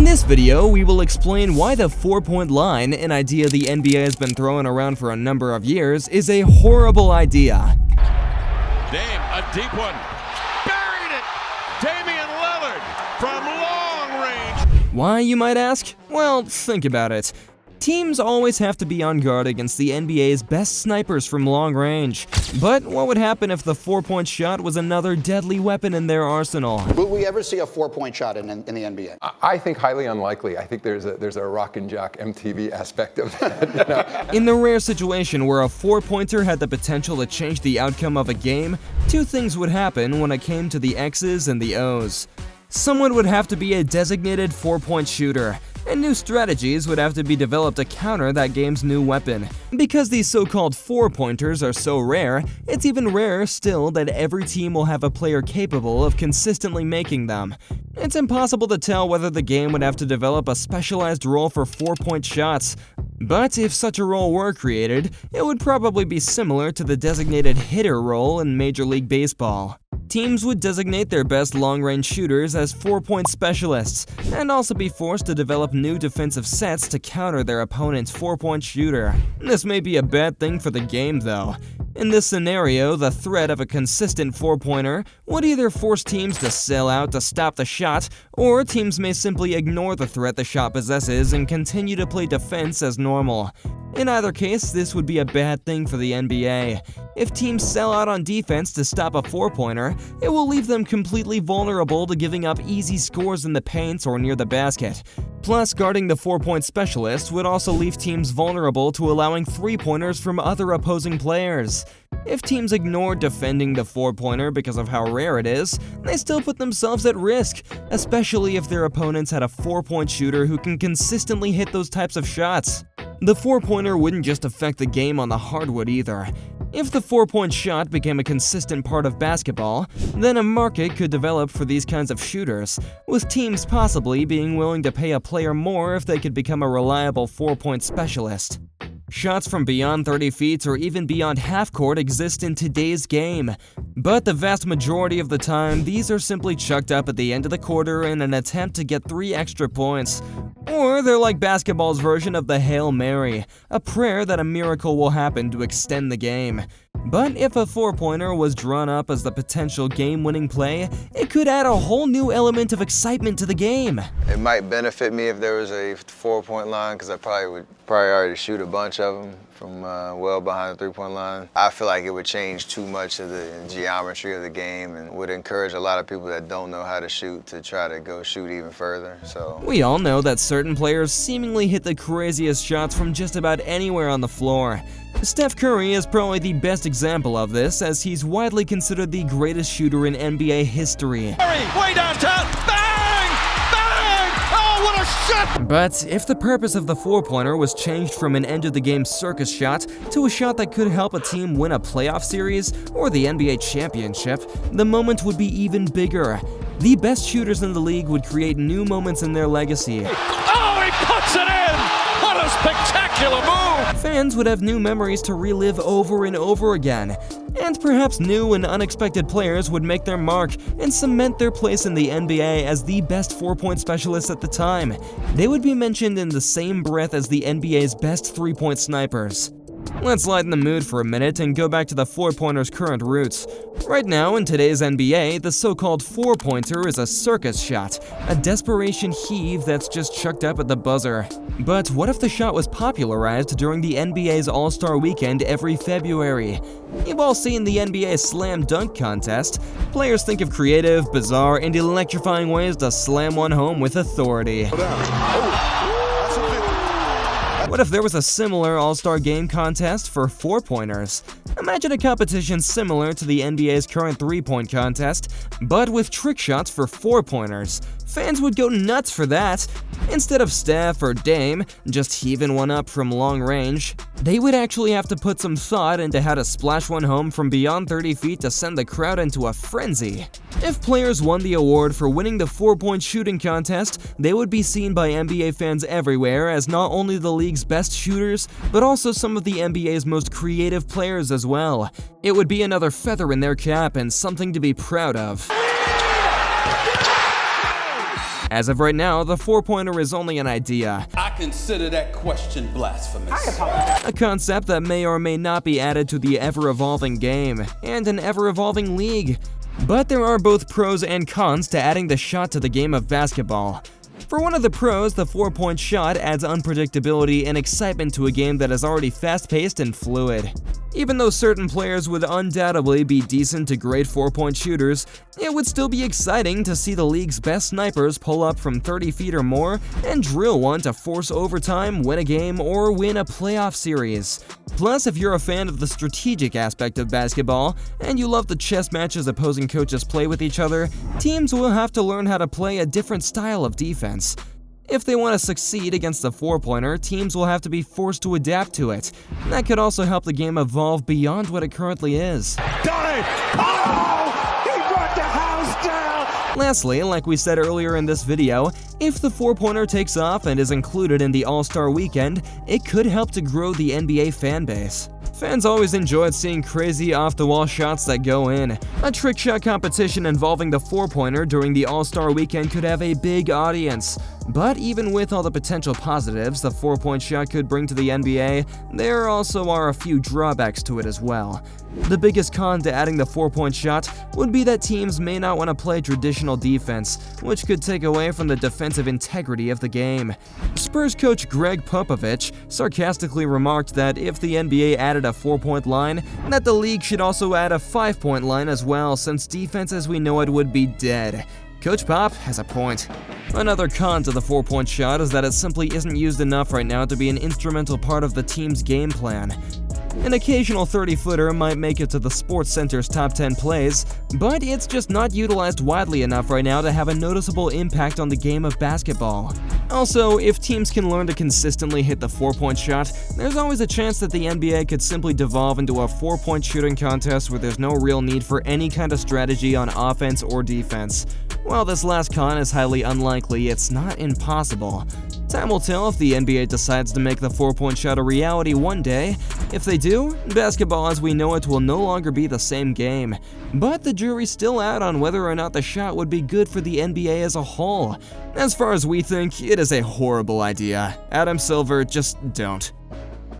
In this video, we will explain why the 4-point line, an idea the NBA has been throwing around for a number of years, is a horrible idea. Dame, a deep one. Buried it! Damian Lillard from long range. Why, you might ask? Well, think about it. Teams always have to be on guard against the NBA's best snipers from long range. But what would happen if the 4-point shot was another deadly weapon in their arsenal? Will we ever see a 4-point shot in the NBA? I think highly unlikely. I think there's a rock and jock MTV aspect of that. In the rare situation where a 4-pointer had the potential to change the outcome of a game, two things would happen when it came to the X's and the O's. Someone would have to be a designated 4-point shooter, and new strategies would have to be developed to counter that game's new weapon. Because these so-called 4-pointers are so rare, it's even rarer still that every team will have a player capable of consistently making them. It's impossible to tell whether the game would have to develop a specialized role for 4-point shots. But if such a role were created, it would probably be similar to the designated hitter role in Major League Baseball. Teams would designate their best long-range shooters as 4-point specialists, and also be forced to develop new defensive sets to counter their opponent's 4-point shooter. This may be a bad thing for the game, though. In this scenario, the threat of a consistent 4-pointer would either force teams to sell out to stop the shot, or teams may simply ignore the threat the shot possesses and continue to play defense as normal. In either case, this would be a bad thing for the NBA. If teams sell out on defense to stop a 4-pointer, it will leave them completely vulnerable to giving up easy scores in the paint or near the basket. Plus, guarding the 4-point specialist would also leave teams vulnerable to allowing 3-pointers from other opposing players. If teams ignore defending the 4-pointer because of how rare it is, they still put themselves at risk, especially if their opponents had a 4-point shooter who can consistently hit those types of shots. The 4-pointer wouldn't just affect the game on the hardwood either. If the 4-point shot became a consistent part of basketball, then a market could develop for these kinds of shooters, with teams possibly being willing to pay a player more if they could become a reliable 4-point specialist. Shots from beyond 30 feet or even beyond half-court exist in today's game, but the vast majority of the time, these are simply chucked up at the end of the quarter in an attempt to get 3 extra points. Or they're like basketball's version of the Hail Mary, a prayer that a miracle will happen to extend the game. But if a 4-pointer was drawn up as the potential game-winning play, it could add a whole new element of excitement to the game. It might benefit me if there was a 4-point line, because I probably would already shoot a bunch of them from well behind the 3-point line. I feel like it would change too much of the geometry of the game and would encourage a lot of people that don't know how to shoot to try to go shoot even further. So we all know that certain players seemingly hit the craziest shots from just about anywhere on the floor. Steph Curry is probably the best example of this, as he's widely considered the greatest shooter in NBA history. Way downtown. Bang! Bang! Oh, what a shot! But if the purpose of the 4-pointer was changed from an end-of-the-game circus shot to a shot that could help a team win a playoff series or the NBA championship, the moment would be even bigger. The best shooters in the league would create new moments in their legacy. Oh, he puts it in! What a spectacular move! Fans would have new memories to relive over and over again, and perhaps new and unexpected players would make their mark and cement their place in the NBA as the best 4-point specialists at the time. They would be mentioned in the same breath as the NBA's best 3-point snipers. Let's lighten the mood for a minute and go back to the 4-pointer's current roots. Right now, in today's NBA, the so-called 4-pointer is a circus shot, a desperation heave that's just chucked up at the buzzer. But what if the shot was popularized during the NBA's All-Star Weekend every February? You've all seen the NBA Slam Dunk Contest. Players think of creative, bizarre, and electrifying ways to slam one home with authority. What if there was a similar All-Star Game contest for 4-pointers? Imagine a competition similar to the NBA's current 3-point contest, but with trick shots for 4-pointers. Fans would go nuts for that. Instead of Steph or Dame just heaving one up from long range, they would actually have to put some thought into how to splash one home from beyond 30 feet to send the crowd into a frenzy. If players won the award for winning the 4-point shooting contest, they would be seen by NBA fans everywhere as not only the league's best shooters, but also some of the NBA's most creative players as well. It would be another feather in their cap and something to be proud of. As of right now, the four-pointer is only an idea, I consider that question blasphemous. a concept that may or may not be added to the ever-evolving game and an ever-evolving league. But there are both pros and cons to adding the shot to the game of basketball. For one of the pros, the four-point shot adds unpredictability and excitement to a game that is already fast-paced and fluid. Even though certain players would undoubtedly be decent to great four-point shooters, it would still be exciting to see the league's best snipers pull up from 30 feet or more and drill one to force overtime, win a game, or win a playoff series. Plus, if you're a fan of the strategic aspect of basketball, and you love the chess matches opposing coaches play with each other, teams will have to learn how to play a different style of defense. If they want to succeed against the four-pointer, teams will have to be forced to adapt to it. That could also help the game evolve beyond what it currently is. Done! Oh! He brought the house down! Lastly, like we said earlier in this video, if the four-pointer takes off and is included in the All-Star Weekend, it could help to grow the NBA fan base. Fans always enjoyed seeing crazy off-the-wall shots that go in. A trick shot competition involving the four-pointer during the All-Star Weekend could have a big audience. But even with all the potential positives the four-point shot could bring to the NBA, there also are a few drawbacks to it as well. The biggest con to adding the four-point shot would be that teams may not want to play traditional defense, which could take away from the defensive integrity of the game. Spurs coach Greg Popovich sarcastically remarked that if the NBA added a four-point line, that the league should also add a five-point line as well, since defense as we know it would be dead. Coach Pop has a point. Another con to the four-point shot is that it simply isn't used enough right now to be an instrumental part of the team's game plan. An occasional 30-footer might make it to the Sports Center's top 10 plays, but it's just not utilized widely enough right now to have a noticeable impact on the game of basketball. Also, if teams can learn to consistently hit the four-point shot, there's always a chance that the NBA could simply devolve into a four-point shooting contest where there's no real need for any kind of strategy on offense or defense. While this last con is highly unlikely, it's not impossible. Time will tell if the NBA decides to make the four-point shot a reality one day. If they do, basketball as we know it will no longer be the same game. But the jury's still out on whether or not the shot would be good for the NBA as a whole. As far as we think, it is a horrible idea. Adam Silver, just don't.